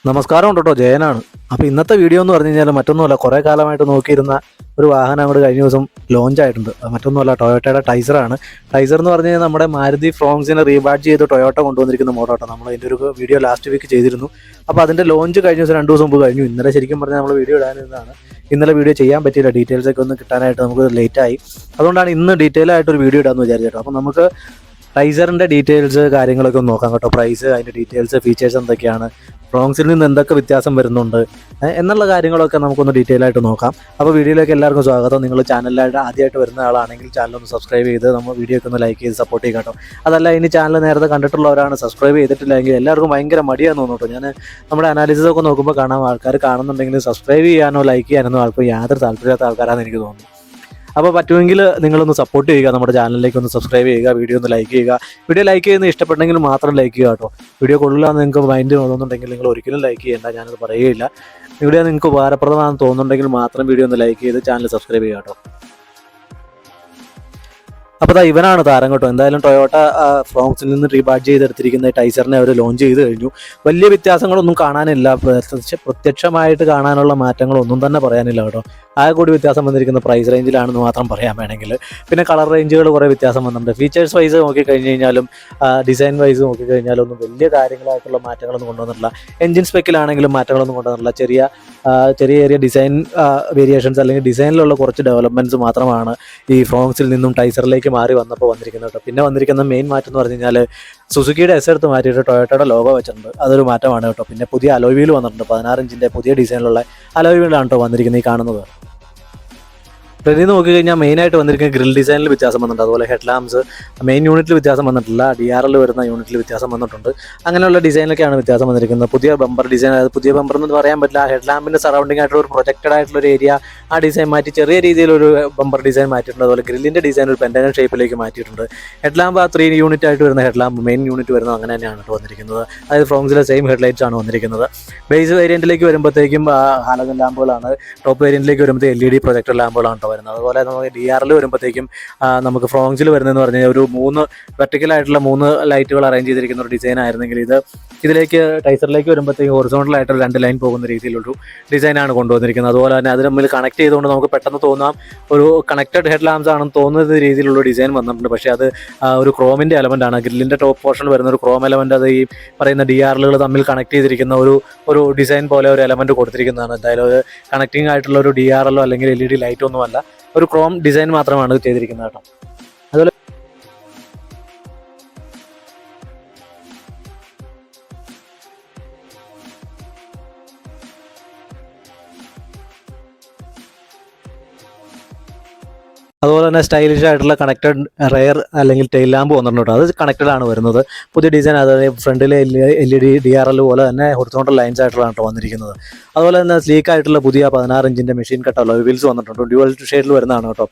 നമസ്കാരം ഉണ്ട് കേട്ടോ, ജയനാണ്. അപ്പോൾ ഇന്നത്തെ വീഡിയോ എന്ന് പറഞ്ഞു കഴിഞ്ഞാൽ മറ്റൊന്നുമല്ല, കുറേ കാലമായിട്ട് നോക്കിയിരുന്ന ഒരു വാഹനം അങ്ങോട്ട് കഴിഞ്ഞ ദിവസം ലോഞ്ച് ആയിട്ടുണ്ട്. മറ്റൊന്നുമല്ല, ടൊയോട്ടയുടെ ടൈസറാണ്. ടൈസർ എന്ന് പറഞ്ഞു കഴിഞ്ഞാൽ നമ്മുടെ മാരുതി ഫ്രോങ്സിനെ റീബാഡ്ജ് ചെയ്ത് ടൊയോട്ട കൊണ്ടുവന്നിരിക്കുന്ന മോഡോട്ടോ. നമ്മൾ ഇതിൻ്റെ ഒരു വീഡിയോ ലാസ്റ്റ് വീക്ക് ചെയ്തിരുന്നു. അപ്പോൾ അതിൻ്റെ ലോഞ്ച് കഴിഞ്ഞ ദിവസം 2 ദിവസം മുമ്പ് കഴിഞ്ഞു. ഇന്നലെ ശരിക്കും പറഞ്ഞാൽ നമ്മൾ വീഡിയോ ഇടാനിരുന്നതാണ്. ഇന്നലെ വീഡിയോ ചെയ്യാൻ പറ്റിയില്ല, ഡീറ്റെയിൽസൊക്കെ ഒന്ന് കിട്ടാനായിട്ട് നമുക്ക് ലേറ്റായി. അതുകൊണ്ടാണ് ഇന്ന് ഡീറ്റെയിൽ ആയിട്ടൊരു വീഡിയോ ഇടാമെന്ന് വിചാരിച്ചേട്ടോ. അപ്പോൾ നമുക്ക് ടൈസറിൻ്റെ ഡീറ്റെയിൽസ് കാര്യങ്ങളൊക്കെ ഒന്ന് നോക്കാം കേട്ടോ. പ്രൈസ്, അതിൻ്റെ ഡീറ്റെയിൽസ്, ഫീച്ചേഴ്സ് എന്തൊക്കെയാണ്, ഫ്രോങ്സിൽ നിന്ന് എന്തൊക്കെ വ്യത്യാസം വരുന്നുണ്ട് എന്നുള്ള കാര്യങ്ങളൊക്കെ നമുക്കൊന്ന് ഡീറ്റെയിൽ ആയിട്ട് നോക്കാം. അപ്പോൾ വീഡിയോയിലേക്ക് എല്ലാവർക്കും സ്വാഗതം. നിങ്ങൾ ചാനലിലായിട്ട് ആദ്യമായിട്ട് വരുന്ന ആളാണെങ്കിൽ ചാനലൊന്ന് സബ്സ്ക്രൈബ് ചെയ്ത് നമ്മൾ വീഡിയോ ഒക്കെ ഒന്ന് ലൈക്ക് ചെയ്ത് സപ്പോർട്ട് ചെയ്യാം കേട്ടോ. അതല്ല, ഇനി ചാനൽ നേരത്തെ കണ്ടിട്ടുള്ളവരാണ് സബ്സ്ക്രൈബ് ചെയ്തിട്ടില്ലെങ്കിൽ എല്ലാവർക്കും ഭയങ്കര മടിയാന്ന് തോന്നുന്നു കേട്ടോ. ഞാൻ നമ്മുടെ അനാലിസിസ് ഒക്കെ നോക്കുമ്പോൾ കാണാം, ആൾക്കാർ കാണുന്നുണ്ടെങ്കിൽ സബ്സ്ക്രൈബ് ചെയ്യാനോ ലൈക്ക് ചെയ്യാനോ ആൾക്കും യാതൊരു താല്പര്യമില്ലാത്ത ആൾക്കാരാണെന്ന് എനിക്ക് തോന്നുന്നു. അപ്പോൾ പറ്റുമെങ്കിൽ നിങ്ങളൊന്ന് സപ്പോർട്ട് ചെയ്യുക, നമ്മുടെ ചാനലിലേക്ക് ഒന്ന് സബ്സ്ക്രൈബ് ചെയ്യുക, വീഡിയോ ഒന്ന് ലൈക്ക് ചെയ്യുക. വീഡിയോ ലൈക്ക് ചെയ്യുന്നത് ഇഷ്ടപ്പെട്ടെങ്കിൽ മാത്രം ലൈക്ക് ചെയ്യുക കേട്ടോ. വീഡിയോ കൊള്ളില്ലാന്ന് നിങ്ങൾക്ക് മൈൻഡ് തോന്നുന്നുണ്ടെങ്കിൽ നിങ്ങൾ ഒരിക്കലും ലൈക്ക് ചെയ്യേണ്ട, ഞാനത് പറയുകയില്ല. വീഡിയോ നിങ്ങൾക്ക് ഉപകാരപ്രദമാണെന്ന് തോന്നുന്നുണ്ടെങ്കിൽ മാത്രം വീഡിയോ ഒന്ന് ലൈക്ക് ചെയ്ത് ചാനൽ സബ്സ്ക്രൈബ് ചെയ്യുക കേട്ടോ. അപ്പോൾ ഇവനാണ് താരം കേട്ടോ. എന്തായാലും ടൊയോട്ട ഫ്രോങ്സിൽ നിന്ന് റീബാഡ്ജ് ചെയ്തെടുത്തിരിക്കുന്ന ടൈസറിനെ അവർ ലോഞ്ച് ചെയ്ത് കഴിഞ്ഞു. വലിയ വ്യത്യാസങ്ങളൊന്നും കാണാനില്ല, പ്രത്യക്ഷമായിട്ട് കാണാനുള്ള മാറ്റങ്ങളൊന്നും തന്നെ പറയാനില്ല കേട്ടോ. ആകെ കൂടി വ്യത്യാസം വന്നിരിക്കുന്ന പ്രൈസ് റേഞ്ചിലാണെന്ന് മാത്രം പറയാൻ വേണമെങ്കിൽ. പിന്നെ കളർ റേഞ്ചുകൾ കുറേ വ്യത്യാസം വന്നിട്ടുണ്ട്. ഫീച്ചേഴ്സ് വൈസ് നോക്കിക്കഴിഞ്ഞ് കഴിഞ്ഞാലും ഡിസൈൻ വൈസ് നോക്കിക്കഴിഞ്ഞാലും ഒന്നും വലിയ കാര്യങ്ങളായിട്ടുള്ള മാറ്റങ്ങളൊന്നും കൊണ്ടുവന്നിട്ടില്ല. എൻജിൻ സ്പെക്കിലാണെങ്കിലും മാറ്റങ്ങളൊന്നും കൊണ്ടുവന്നിട്ടില്ല. ചെറിയ ഡിസൈൻ വേരിയേഷൻസ് അല്ലെങ്കിൽ ഡിസൈനിലുള്ള കുറച്ച് ഡെവലപ്മെൻറ്റ്സ് മാത്രമാണ് ഈ ഫ്രോങ്സിൽ നിന്നും ടൈസറിലേക്ക് മാറി വന്നപ്പോൾ വന്നിരിക്കുന്നത് കേട്ടോ. പിന്നെ വന്നിരിക്കുന്ന മെയിൻ മാറ്റം എന്ന് പറഞ്ഞു കഴിഞ്ഞാൽ സുസുക്കിയുടെ എസ് എടുത്ത് മാറ്റിയിട്ട് ടൊയോട്ടയുടെ ലോഗോ വെച്ചിട്ടുണ്ട്. അതൊരു മാറ്റമാണ് കേട്ടോ. പിന്നെ പുതിയ അലോയ് വീൽ വന്നിട്ടുണ്ട്. 16 ഇഞ്ചിൻ്റെ പുതിയ ഡിസൈനിലുള്ള അലോയ് വീലാണ് കേട്ടോ വന്നിരിക്കുന്നത്, ഈ കാണുന്നത്. ഫ്രണ്ടിൽ നിന്ന് നോക്കിക്കഴിഞ്ഞാൽ മെയിനായിട്ട് വന്നിരിക്കുന്ന ഗ്രിൽ ഡിസൈനിൽ വ്യത്യാസം വന്നിട്ടുണ്ട്. അതുപോലെ ഹെഡ് ലാംപ്സ് മെയിൻ യൂണിറ്റിൽ വ്യത്യാസം വന്നിട്ടില്ല, DRL വരുന്ന യൂണിറ്റിൽ വ്യത്യാസം വന്നിട്ടുണ്ട്. അങ്ങനെയുള്ള ഡിസൈനിലൊക്കെയാണ് വ്യത്യാസം വന്നിരിക്കുന്നത്. പുതിയ ബമ്പർ ഡിസൈൻ, അതായത് പുതിയ ബമ്പർ എന്ന് പറയാൻ പറ്റില്ല, ഹെഡ് ലാമ്പിൻ്റെ സറൗണ്ടിങ് ആയിട്ടുള്ള ഒരു പ്രൊജക്റ്റഡ് ആയിട്ടുള്ള ഒരു ഏരിയ, ആ ഡിസൈൻ മാറ്റി ചെറിയ രീതിയിലൊരു ബമ്പർ ഡിസൈൻ മാറ്റിയിട്ടുണ്ട്. അതുപോലെ ഗ്രില്ലിൻ്റെ ഡിസൈൻ ഒരു പെൻഡനൻ ഷേപ്പിലേക്ക് മാറ്റിയിട്ടുണ്ട്. ഹെഡ് ലാമ്പ് ആ 3 യൂണിറ്റ് ആയിട്ട് വരുന്ന ഹെഡ് ലാമ്പ് മെയിൻ യൂണിറ്റ് വരുന്നത് അങ്ങനെ തന്നെയാണ് കേട്ടോ വന്നിരിക്കുന്നത്. അതായത് ഫ്രോങ്സിലെ സെയിം ഹെഡ്ലൈറ്റ്സ് ആണ് വന്നിരിക്കുന്നത്. ബേസ് വേരിയൻറ്റിലേക്ക് വരുമ്പോഴത്തേക്കും ഹാലജൻ ലാമ്പുകളാണ്. ടോപ്പ് വേരിയൻറ്റിലേക്ക് വരുമ്പോൾ LED പ്രൊജക്ടർ ലാമ്പുകളാണ് കേട്ടോ വരുന്നത്. അതുപോലെ നമുക്ക് DRL വരുമ്പോഴത്തേക്കും നമുക്ക് ഫ്രോങ്സിൽ വരുന്നതെന്ന് പറഞ്ഞാൽ ഒരു 3 വെർട്ടിക്കലായിട്ടുള്ള 3 ലൈറ്റുകൾ അറേഞ്ച് ചെയ്തിരിക്കുന്ന ഒരു ഡിസൈൻ ആയിരുന്നെങ്കിൽ ഇതിലേക്ക് ടൈസറിലേക്ക് വരുമ്പോഴത്തേക്കും ഹൊറിസോണ്ടലായിട്ട് 2 ലൈൻ പോകുന്ന രീതിയിലൊരു ഡിസൈനാണ് കൊണ്ടുവന്നിരിക്കുന്നത്. അതുപോലെ തന്നെ അത് തമ്മിൽ കണക്ട് ചെയ്തുകൊണ്ട് നമുക്ക് പെട്ടെന്ന് തോന്നാം ഒരു കണക്റ്റഡ് ഹെഡ് ലാംപ്സ് ആണെന്ന് തോന്നുന്ന രീതിയിലുള്ള ഡിസൈൻ വന്നിട്ടുണ്ട്. പക്ഷേ അത് ഒരു ക്രോമിൻ്റെ എലമെൻ്റ് ആണ്. ഗ്രില്ലിൻ്റെ ടോപ്പ് പോർഷൻ വരുന്ന ഒരു ക്രോം എലമെൻ്റ്, അത് ഈ പറയുന്ന DRLകൾ തമ്മിൽ കണക്ട് ചെയ്തിരിക്കുന്ന ഒരു ഡിസൈൻ പോലെ ഒരു എലമെൻറ്റ് കൊടുത്തിരിക്കുന്നതാണ്. എന്തായാലും അത് കണക്റ്റിംഗ് ആയിട്ടുള്ള ഒരു DRLോ അല്ലെങ്കിൽ LED ലൈറ്റോ ഒന്നുമല്ല, ഒരു ക്രോം ഡിസൈൻ മാത്രമാണ് ചെയ്തിരിക്കുന്നത് കേട്ടോ. അതുപോലെ തന്നെ സ്റ്റൈലിഷ് ആയിട്ടുള്ള കണക്റ്റഡ് റെയർ അല്ലെങ്കിൽ ടെയിൽ ലാമ്പ് വന്നിട്ടുണ്ട് കേട്ടോ. അത് കണക്റ്റഡ് ആണ് വരുന്നത്. പുതിയ ഡിസൈൻ, അതായത് ഫ്രണ്ടിലെ LED DRL പോലെ തന്നെ ഹൊറിസോണ്ടൽ ലൈൻസ് ആയിട്ടുള്ളതാണ് കേട്ടോ വന്നിരിക്കുന്നത്. അതുപോലെ തന്നെ സ്ലീക്ക് ആയിട്ടുള്ള പുതിയ 16 ഇഞ്ചിൻ്റെ മെഷീൻ കട്ട് അലോയ് വീൽസ് വന്നിട്ടുണ്ട്. ഡ്യുവൽ ഷെയ്ഡിൽ വരുന്നതാണ് കേട്ടോ.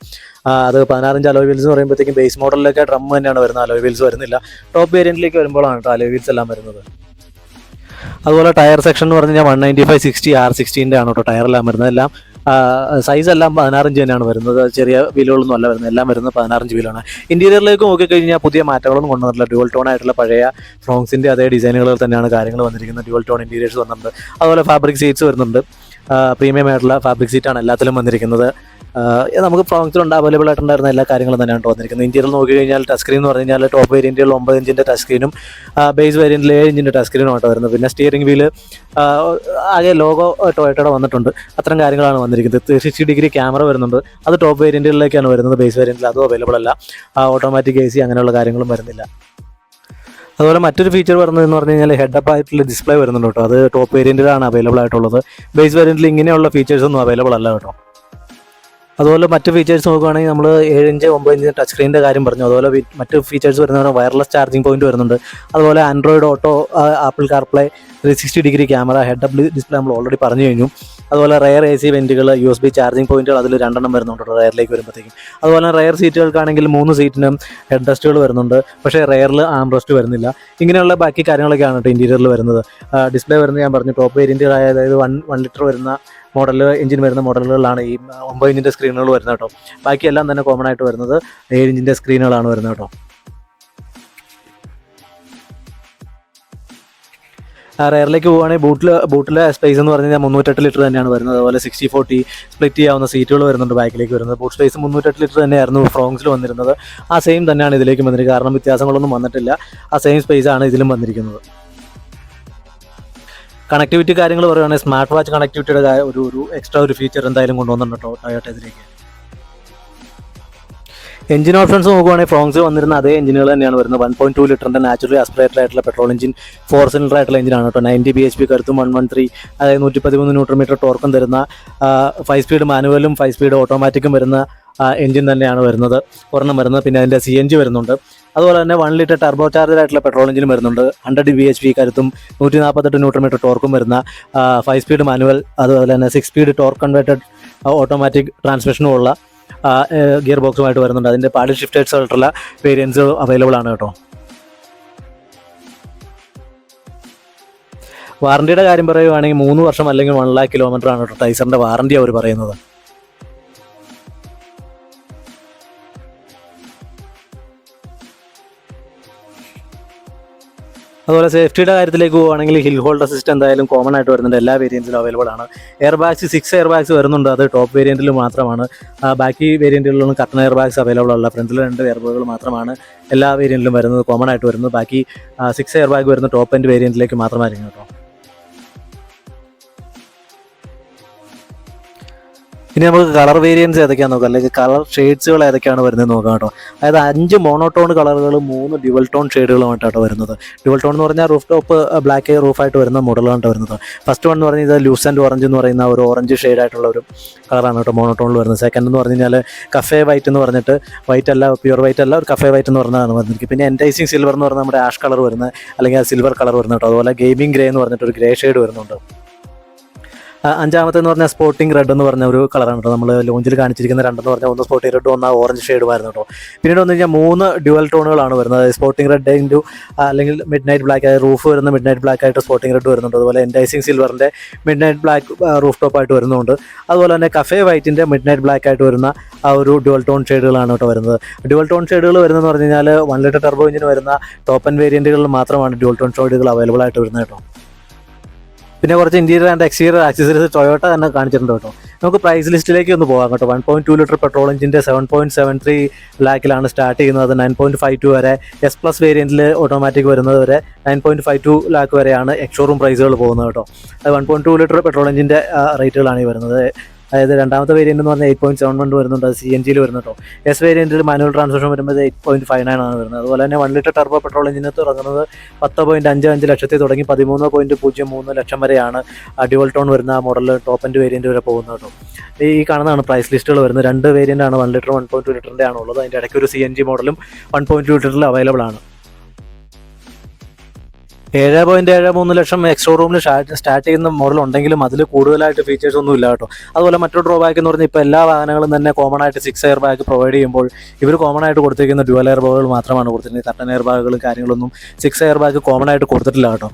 അത് 16 ഇഞ്ച് അലോയ് വീൽസ് എന്ന് പറയുമ്പോഴത്തേക്കും ബേസ് മോഡലിലൊക്കെ ഡ്രം തന്നെയാണ് വരുന്നത്, അലോയ് വീൽസ് വരുന്നില്ല. ടോപ്പ് വേരിയൻറ്റിലേക്ക് വരുമ്പോഴാണ് കേട്ടോ അലോയ് വീൽസ് എല്ലാം വരുന്നത്. അതുപോലെ ടയർ സെക്ഷൻ എന്ന് പറഞ്ഞു കഴിഞ്ഞാൽ 195/60 R16 ആണ് കേട്ടോ ടയറെല്ലാം വരുന്നത്. എല്ലാം സൈസ് എല്ലാം 16 ഇഞ്ച് തന്നെയാണ് വരുന്നത്. ചെറിയ വീലുകളൊന്നും അല്ല വരുന്നത്, എല്ലാം വരുന്നത് 16 ഇഞ്ച് വീലാണ്. ഇൻറ്റീരിയറിലേക്ക് നോക്കിക്കഴിഞ്ഞാൽ പുതിയ മാറ്റങ്ങളൊന്നും കൊണ്ടുവന്നിട്ടില്ല. ഡ്യുവൽ ടോൺ ആയിട്ടുള്ള പഴയ ഫ്രോങ്സിൻ്റെ അതേ ഡിസൈനുകൾ തന്നെയാണ് കാര്യങ്ങൾ വന്നിരിക്കുന്നത്. ഡ്യുവൽ ടോൺ ഇൻറ്റീരിയേഴ്സ് വന്നിട്ടുണ്ട്. അതുപോലെ ഫാബ്രിക് സീറ്റ്സ് വരുന്നുണ്ട്. പ്രീമിയം ആയിട്ടുള്ള ഫാബ്രിക് സീറ്റാണ് എല്ലാത്തിലും വന്നിരിക്കുന്നത്. നമുക്ക് ഫ്രോങ്സിലുണ്ട് അവൈലബിൾ ആയിട്ടുണ്ടായിരുന്ന എല്ലാ കാര്യങ്ങളും തന്നെയാണ് വന്നിരിക്കുന്നത്. ഇന്ത്യയിൽ നോക്കി കഴിഞ്ഞാൽ ടച്ച് സ്ക്രീൻ എന്ന് പറഞ്ഞു കഴിഞ്ഞാൽ ടോപ്പ് വേരിയൻറ്റിൽ 9 ഇഞ്ചിൻ്റെ ടച്ച് സ്ക്രീനും ബേസ് വേരിയൻറ്റിൽ 7 ഇഞ്ചിൻ്റെ ടച്ച് സ്ക്രീനും ആയിട്ട് വരുന്നത്. പിന്നെ സ്റ്റിയറിംഗ് വീല് ആകെ ലോഗോ ടൊയോട്ടയുടെ വന്നിട്ടുണ്ട്. അത്തരം കാര്യങ്ങളാണ് വന്നിരിക്കുന്നത്. 360 ഡിഗ്രി ക്യാമറ വരുന്നുണ്ട്. അത് ടോപ്പ് വേരിയൻറ്റുകളിലേക്കാണ് വരുന്നത്. ബേസ് വേരിയൻറ്റിൽ അതും അവൈലബിൾ അല്ല. ഓട്ടോമാറ്റിക് AC അങ്ങനെയുള്ള കാര്യങ്ങളും വരുന്നില്ല. അതുപോലെ മറ്റൊരു ഫീച്ചർ വരുന്നതെന്ന് പറഞ്ഞു കഴിഞ്ഞാൽ ഹെഡപ്പ് ആയിട്ടുള്ള ഡിസ്പ്ലേ വരുന്നുണ്ട് കേട്ടോ. അത് ടോപ്പ് വേരിയൻറ്റിലാണ് അവൈലബിൾ ആയിട്ടുള്ളത്. ബേസ് വേരിയൻറ്റിൽ ഇങ്ങനെയുള്ള ഫീച്ചേഴ്സൊന്നും അവൈലബിൾ അല്ല കേട്ടോ. അതുപോലെ മറ്റ് ഫീച്ചേഴ്സ് നോക്കുകയാണെങ്കിൽ നമ്മൾ 7 ഇഞ്ച് 9 ഇഞ്ച് ടച്ച് സ്ക്രീനിൻ്റെ കാര്യം പറഞ്ഞു. അതുപോലെ മറ്റ് ഫീച്ചേഴ്സ് വരുന്നതാണ് വയർലെസ് ചാർജിങ് പോയിന്റ് വരുന്നുണ്ട്. അതുപോലെ Android auto, apple CarPlay, 360 degree camera, head-up display നമ്മൾ ഓൾറെഡി പറഞ്ഞു കഴിഞ്ഞു. അതുപോലെ റെയർ AC വെൻറ്റുകൾ, USB ചാർജിങ് പോയിന്റുകൾ അതിൽ 2 എണ്ണം വരുന്നുണ്ട് റെയറിലേക്ക് വരുമ്പോഴത്തേക്കും. അതുപോലെ റെയർ സീറ്റുകൾക്കാണെങ്കിൽ 3 സീറ്റിനും ഹെഡ് റെസ്റ്റുകൾ വരുന്നുണ്ട്. പക്ഷേ റെയറിൽ ആം റെസ്റ്റ് വരുന്നില്ല. ഇങ്ങനെയുള്ള ബാക്കി കാര്യങ്ങളൊക്കെയാണ് കേട്ടോ ഇൻറ്റീരിയറിൽ വരുന്നത്. ഡിസ്പ്ലേ വരുന്നത് ഞാൻ പറഞ്ഞു ടോപ്പ് വേരിയൻറ്റുകളായ, അതായത് 1 ലിറ്റർ വരുന്ന മോഡൽ എഞ്ചിൻ വരുന്ന മോഡലുകളിലാണ് ഈ 9 ഇഞ്ചിൻ്റെ സ്ക്രീനുകൾ വരുന്നത് കേട്ടോ. ബാക്കിയെല്ലാം തന്നെ കോമൺ ആയിട്ട് വരുന്നത് 7 ഇഞ്ചിൻ്റെ സ്ക്രീനുകളാണ് വരുന്നത് കേട്ടോ. റെയറിലേക്ക് പോകുകയാണെങ്കിൽ ബൂട്ടിലെ സ്പേസ് എന്ന് പറഞ്ഞു കഴിഞ്ഞാൽ 308 ലിറ്റർ തന്നെയാണ് വരുന്നത്. അതുപോലെ 60/40 സ്പ്ലിറ്റ് ചെയ്യാവുന്ന സീറ്റുകൾ വരുന്നുണ്ട് ബാക്കിലേക്ക് വരുന്നത്. ബൂട്ട് സ്പേസ് 308 ലിറ്റർ തന്നെയായിരുന്നു ഫ്രോങ്സിൽ വന്നിരുന്നത്. ആ സെയിം തന്നെയാണ് ഇതിലേക്കും വന്നിരിക്കുന്നത്. കാരണം വ്യത്യാസങ്ങളൊന്നും വന്നിട്ടില്ല. ആ സെയിം സ്പേസ് ആണ് ഇതിലും വന്നിരിക്കുന്നത്. കണക്ടിവിറ്റി കാര്യങ്ങൾ പറയുകയാണെങ്കിൽ സ്മാർട്ട് വാച്ച് കണക്ടിവിറ്റിയുടെ ഒരു എക്സ്ട്രാ ഒരു ഫീച്ചർ എന്തായാലും കൊണ്ടുവന്നിട്ടുണ്ട് ടൊയോട്ട ഇതിലേക്ക്. എഞ്ചിൻ ഓപ്ഷൻസ് നോക്കുവാണെങ്കിൽ ഫ്രോങ്സ് വന്നിരുന്ന അതേ എഞ്ചിനുകൾ തന്നെയാണ് വരുന്നത്. 1.2 ലിറ്ററിൻ്റെ നാച്ചുറലി ആസ്പിറേറ്റഡ് ആയിട്ടുള്ള പെട്രോൾ എഞ്ചിൻ 4 സിലിണ്ടർ ആയിട്ടുള്ള എഞ്ചിനാണ് കേട്ടോ. 90 bhp കരുത്തും 113 അതായത് 113 ന്യൂട്രൺ ടോർക്കും തരുന്ന 5 സ്പീഡ് മാനുവലും 5 സ്പീഡ് ഓട്ടോമാറ്റിക്കും വരുന്ന എഞ്ചിൻ തന്നെയാണ് വരുന്നത്. ഒരെണ്ണം വരുന്നത്. പിന്നെ അതിൻ്റെ CNG വരുന്നുണ്ട്. അതുപോലെ തന്നെ 1 ലിറ്റർ ടർബോ ചാർജഡ് ആയിട്ടുള്ള പെട്രോൾ എഞ്ചിനും വരുന്നുണ്ട്. 100 bhp കരുത്തും 148 ന്യൂട്രൺ ടോർക്കും വരുന്ന 5 സ്പീഡ് മാനുവൽ, അതുപോലെ തന്നെ 6 സ്പീഡ് ടോർക്ക് കൺവേർട്ടഡ് ഓട്ടോമാറ്റിക് ട്രാൻസ്മിഷനും ഉള്ള ഗിയർ ബോക്സുമായിട്ട് വരുന്നുണ്ട്. അതിൻ്റെ പാഡിൽ ഷിഫ്റ്റേഴ്സ് ആയിട്ടുള്ള വേരിയൻസ് അവൈലബിൾ ആണ് കേട്ടോ. വാറണ്ടിയുടെ കാര്യം പറയുകയാണെങ്കിൽ 3 വർഷം അല്ലെങ്കിൽ 1 lakh കിലോമീറ്റർ ആണ് കേട്ടോ ടൈസറിൻ്റെ വാറണ്ടി അവർ പറയുന്നത്. അതുപോലെ സേഫ്റ്റിയുടെ കാര്യത്തിലേക്ക് പോകുകയാണെങ്കിൽ ഹിൽ ഹോൾഡ് അസിസ്റ്റ് എന്തായാലും കോമൺ ആയിട്ട് വരുന്നുണ്ട്. എല്ലാ വേരിയൻസിലും അവൈലബിൾ ആണ്. എയർ ബാഗ്സ് 6 എയർ ബാഗ്സ് വരുന്നുണ്ട്. അത് ടോപ്പ് വേരിയൻറ്റിൽ മാത്രമാണ്. ബാക്കി വേരിയൻറ്റുകളിലൊന്നും കട്ടൺ എയർ ബാഗ്സ് അവൈലബിൾ അല്ല. ഫ്രണ്ടിൽ 2 എയർ ബാഗുകൾ മാത്രമാണ് എല്ലാ വേരിയൻറ്റിലും വരുന്നത്, കോമൺ ആയിട്ട് വരുന്നത്. ബാക്കി 6 എയർ ബാഗ് വരുന്ന ടോപ്പ് എൻഡ് വേരിയൻറ്റിലേക്ക് മാത്രമായിരിക്കും കേട്ടോ. ഇനി നമുക്ക് കളർ വേരിയൻസ് ഏതൊക്കെയാണെന്ന് നോക്കാം, അല്ലെങ്കിൽ കളർ ഷെയ്ഡ്സുകൾ ഏതൊക്കെയാണ് വരുന്നത് നോക്കാം കേട്ടോ. അതായത് 5 മോണോടോൺ കളറുകൾ 3 ഡ്യുവൽ ടോൺ ഷെയ്ഡുകളുമായിട്ടാണ് വരുന്നത്. ഡ്യുവൽ ടോൺ എന്ന് പറഞ്ഞാൽ റൂഫ് ടോപ്പ് ബ്ലാക്ക് റൂഫായിട്ട് വരുന്ന മോഡലാണ് വരുന്നത്. ഫസ്റ്റ് വൺ എന്ന് പറഞ്ഞാൽ ഇത് ലൂസ് ആൻഡ് ഓറഞ്ച് എന്ന് പറയുന്ന ഒരു ഓറഞ്ച് ഷെയ്ഡായിട്ടുള്ള ഒരു കളറാണ് കേട്ടോ മോണോടോണിൽ വരുന്നത്. സെക്കൻഡ് എന്ന് പറഞ്ഞു കഴിഞ്ഞാൽ കഫേ വൈറ്റ് എന്ന് പറഞ്ഞിട്ട്, വൈറ്റ് അല്ല, പ്യുവർ വൈറ്റ് അല്ല, ഒരു കഫേ വൈറ്റ് എന്ന് പറഞ്ഞതാണ് വന്നിരിക്കുന്നത്. പിന്നെ എൻറ്റൈസിങ് സിൽവർ എന്ന് പറഞ്ഞാൽ നമ്മുടെ ആഷ് കളർ വരുന്നത്, അല്ലെങ്കിൽ സിൽവർ കളർ വരുന്നത് കേട്ടോ. അതുപോലെ ഗെയിമിംഗ് ഗ്രേ എന്ന് പറഞ്ഞിട്ട് ഒരു ഗ്രേ ഷെയ്ഡ് വരുന്നുണ്ട്. അഞ്ചാമത്തെ എന്ന് പറഞ്ഞാൽ സ്പോർട്ടിംഗ് റെഡ് എന്ന് പറഞ്ഞ ഒരു കളറാണ് കേട്ടോ. നമ്മൾ ലോഞ്ചിൽ കാണിച്ചിരിക്കുന്ന രണ്ടെന്ന് പറഞ്ഞാൽ ഒന്ന് സ്പോർട്ടിംഗ് റെഡ്, ഒന്ന് ഓറഞ്ച് ഷെയ്ഡുമായിരുന്നു കേട്ടോ. പിന്നീട് വന്നു കഴിഞ്ഞാൽ 3 ഡ്യുവൽ ടോണുകളാണ് വരുന്നത്. സ്പോർട്ടിംഗ് റെഡ് ഇൻറ്റു അല്ലെങ്കിൽ മിഡ് നൈറ്റ് ബ്ലാക്ക്, അതായത് റൂഫ് വരുന്ന മിഡ് നൈറ്റ് ബ്ലാക്ക് ആയിട്ട് സ്പോർട്ടിംഗ് റെഡ് വരുന്നുണ്ട്. അതുപോലെ എൻറ്റൈസിങ് സിൽവറിൻ്റെ midnight black roof top ആയിട്ട് വരുന്നുണ്ട്. അതുപോലെ തന്നെ കഫേ വൈറ്റിൻ്റെ മിഡ് നൈറ്റ് ബ്ലാക്ക് ആയിട്ട് വരുന്ന ആ ഒരു ഡ്യുവൽ ടോൺ ഷെയ്ഡുകളാണ് കേട്ടോ വരുന്നത്. ഡ്യുവൽ ടോൺ ഷെയ്ഡുകൾ വരുന്നതെന്ന് പറഞ്ഞു കഴിഞ്ഞാൽ 1 ലിറ്റർ ടർബോ എഞ്ചിന് വരുന്ന ടോപ്പ് ആൻഡ് വേരിയൻറ്റുകളിൽ മാത്രമാണ് ഡ്യുവൽ ടോൺ ഷെയ്ഡുകൾ അവൈലബിൾ ആയിട്ട് വരുന്നത് കേട്ടോ. പിന്നെ കുറച്ച് interior and exterior accessories Toyota തന്നെ കാണിച്ചിട്ടുണ്ട് കേട്ടോ. നമുക്ക് പ്രൈസ് ലിസ്റ്റിലേക്ക് ഒന്ന് പോകാം കേട്ടോ. 1.2 ലിറ്റർ പെട്രോൾ എഞ്ചിൻ്റെ 7.73 ലാക്കിലാണ് സ്റ്റാർട്ട് ചെയ്യുന്നത്. അത് 9.52 വരെ, S+ വേരിയൻറ്റിൽ ഓട്ടോമാറ്റിക് വരുന്നത് വരെ 9.52 ലാക്ക് വരെയാണ് എക്സ്ഷോറൂം പ്രൈസുകൾ പോകുന്നത് കേട്ടോ. അത് 1.2 ലിറ്റർ പെട്രോൾ എഞ്ചിൻ്റെ റേറ്റുകളാണ് ഈ വരുന്നത്. അതായത് രണ്ടാമത്തെ വേരിയൻ്റ് എന്ന് പറഞ്ഞാൽ 8.71 വരുന്നുണ്ട്. അത് CNG വരുന്നു കേട്ടോ. S വേരിയൻറ്റിൽ മാനുവൽ ട്രാൻസ്മിഷൻ വരുമ്പോൾ 8.59 ആണ് വരുന്നത്. അതുപോലെ തന്നെ 1 ലിറ്റർ ടർബോ പെട്രോൾ എഞ്ചിന് തുടങ്ങുന്നത് 10.55 ലക്ഷത്തിൽ തുടങ്ങി 13.03 ലക്ഷം വരെയാണ് ഡ്യുവൽ ടോൺ വരുന്ന മോഡൽ ടോപ്പ് എൻഡ് വേരിയൻറ്റ് വരെ പോകുന്നത് കേട്ടോ. ഈ കാണുന്നതാണ് പ്രൈസ് ലിസ്റ്റുകൾ വരുന്നത്. 2 വേരിയൻ്റ് ആണ്, 1 ലിറ്റർ 1.2 ലിറ്ററിൻ്റെ ആണ് ഉള്ളത്. അതിൻ്റെ ഇടയ്ക്ക് ഒരു CNG മോഡലും 1.2 ലിറ്ററിൽ അവൈലബിൾ ആണ്. 7.73 ലക്ഷം എക്സ്ഷോറൂമിൽ സ്റ്റാർട്ട് ചെയ്യുന്ന മോഡൽ ഉണ്ടെങ്കിലും അതിൽ കൂടുതലായിട്ട് ഫീച്ചേഴ്സ് ഒന്നും ഇല്ല കേട്ടോ. അതുപോലെ മറ്റൊരു ഡ്രോബാക്ക് എന്ന് പറഞ്ഞാൽ ഇപ്പോൾ എല്ലാ വാഹനങ്ങളും തന്നെ കോമൺ ആയിട്ട് 6 എയർ ബാഗ് പ്രൊവൈഡ് ചെയ്യുമ്പോൾ ഇവർ കോമൺ ആയിട്ട് കൊടുത്തിരിക്കുന്ന ഡ്യുവൽ എയർ ബാഗുകൾ മാത്രമാണ് കൊടുത്തിരിക്കുന്നത്. കട്ടൺ എയർ ബാഗുകളും കാര്യങ്ങളൊന്നും 6 എയർ ബാഗ് കോമൺ ആയിട്ട് കൊടുത്തിട്ടില്ല കേട്ടോ.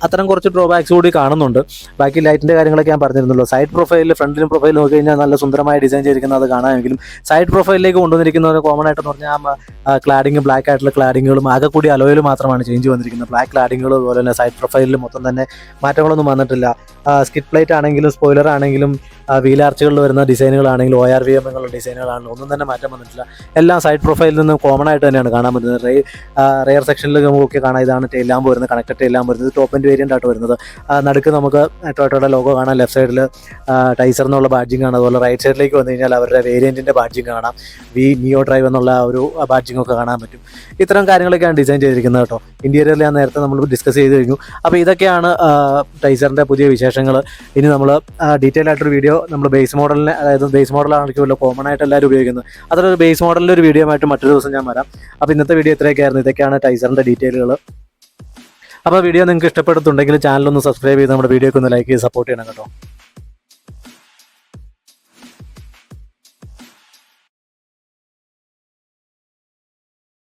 അത്തരം കുറച്ച് ഡ്രോബാക്സ് കൂടി കാണുന്നുണ്ട്. ബാക്കി ലൈറ്റിൻ്റെ കാര്യങ്ങളൊക്കെ ഞാൻ പറഞ്ഞിരുന്നല്ലോ. സൈഡ് പ്രൊഫൈലിൽ, ഫ്രണ്ടിലും പ്രൊഫൈൽ നോക്കി കഴിഞ്ഞാൽ നല്ല സുന്ദരമായി ഡിസൈൻ ചെയ്തിരിക്കുന്നത് അത് കാണാമെങ്കിലും സൈഡ് പ്രൊഫൈലിലേക്ക് കൊണ്ടുവന്നിരിക്കുന്നത് കോമൺ ആയിട്ടെന്ന് പറഞ്ഞാൽ ക്ലാഡിങ്, ബ്ലാക്ക് ആയിട്ടുള്ള ക്ലാഡിങ്ങുകളും ആകെ കൂടി അലോയിൽ മാത്രമാണ് ചേഞ്ച് വന്നിരിക്കുന്നത്. ബ്ലാക്ക് ക്ലാഡിങ്ങുകൾ, അതുപോലെ തന്നെ സൈഡ് പ്രൊഫൈലിൽ മൊത്തം തന്നെ മാറ്റങ്ങളൊന്നും വന്നിട്ടില്ല. സ്കിഡ് പ്ലേറ്റ് ആണെങ്കിലും സ്പോയിലർ ആണെങ്കിലും വീൽ ആർച്ചുകളിൽ വരുന്ന ഡിസൈനുകളാണെങ്കിലും ORVM എന്നുള്ള ഡിസൈനുകളാണെങ്കിലും ഒന്നും തന്നെ മാറ്റം വന്നിട്ടില്ല. എല്ലാം സൈഡ് പ്രൊഫൈലിൽ നിന്ന് കോമൺ ആയിട്ട് തന്നെയാണ് കാണാൻ പറ്റുന്നത്. റെയർ സെക്ഷനിൽ നമുക്ക് കാണാം. ഇതാണ് ടെയിൽ ലാമ്പ് വരുന്നത്, കണക്റ്റഡ് ടെയിൽ ലാമ്പ് വരുന്നത്. ടോപ്പ് എൻഡ് വേരിയൻ്റ് ആയിട്ട് വരുന്നത്. നടുക്ക് നമുക്ക് ടൊയോട്ടയുടെ ലോഗോ കാണാം. ലെഫ്റ്റ് സൈഡിൽ ടൈസർ എന്നുള്ള ബാഡ്ജിങ് ആണ്. അതുപോലെ റൈറ്റ് സൈഡിലേക്ക് വന്നു കഴിഞ്ഞാൽ അവരുടെ വേരിയൻറ്റിൻ്റെ ബാഡ്ജിങ് കാണാം. നിയോ ഡ്രൈവ് എന്നുള്ള ഒരു ബാഡ്ജിങ് ഒക്കെ കാണാൻ പറ്റും. ഇത്തരം കാര്യങ്ങളൊക്കെയാണ് ഡിസൈൻ ചെയ്തിരിക്കുന്നത് കേട്ടോ. ഇന്റീരിയറിൽ ഞാൻ നേരത്തെ നമ്മൾ ഡിസ്കസ് ചെയ്ത് കഴിഞ്ഞു. അപ്പോൾ ഇതൊക്കെയാണ് ടൈസറിൻ്റെ പുതിയ വിശേഷങ്ങൾ. ഇനി നമ്മൾ ഡീറ്റെയിൽ ആയിട്ടൊരു വീഡിയോ നമ്മൾ ബേസ് മോഡലിനെ, അതായത് ബേസ് മോഡലാണെങ്കിലോ കോമൺ ആയിട്ട് എല്ലാവരും ഉപയോഗിക്കുന്നത്, അതൊരു ബേസ് മോഡലിൻ്റെ ഒരു വീഡിയോ ആയിട്ട് മറ്റൊരു ദിവസം ഞാൻ വരാം. അപ്പോൾ ഇന്നത്തെ വീഡിയോ ഇത്രയൊക്കെയായിരുന്നു. ഇതൊക്കെയാണ് ടൈസറിൻ്റെ ഡീറ്റെയിലുകൾ. അപ്പോൾ വീഡിയോ നിങ്ങൾക്ക് ഇഷ്ടപ്പെടുത്തുണ്ടെങ്കിൽ ചാനലൊന്ന് സബ്സ്ക്രൈബ് ചെയ്ത് നമ്മുടെ വീഡിയോക്ക് ഒന്ന് ലൈക്ക് ചെയ്ത് സപ്പോർട്ട് ചെയ്യണം കേട്ടോ.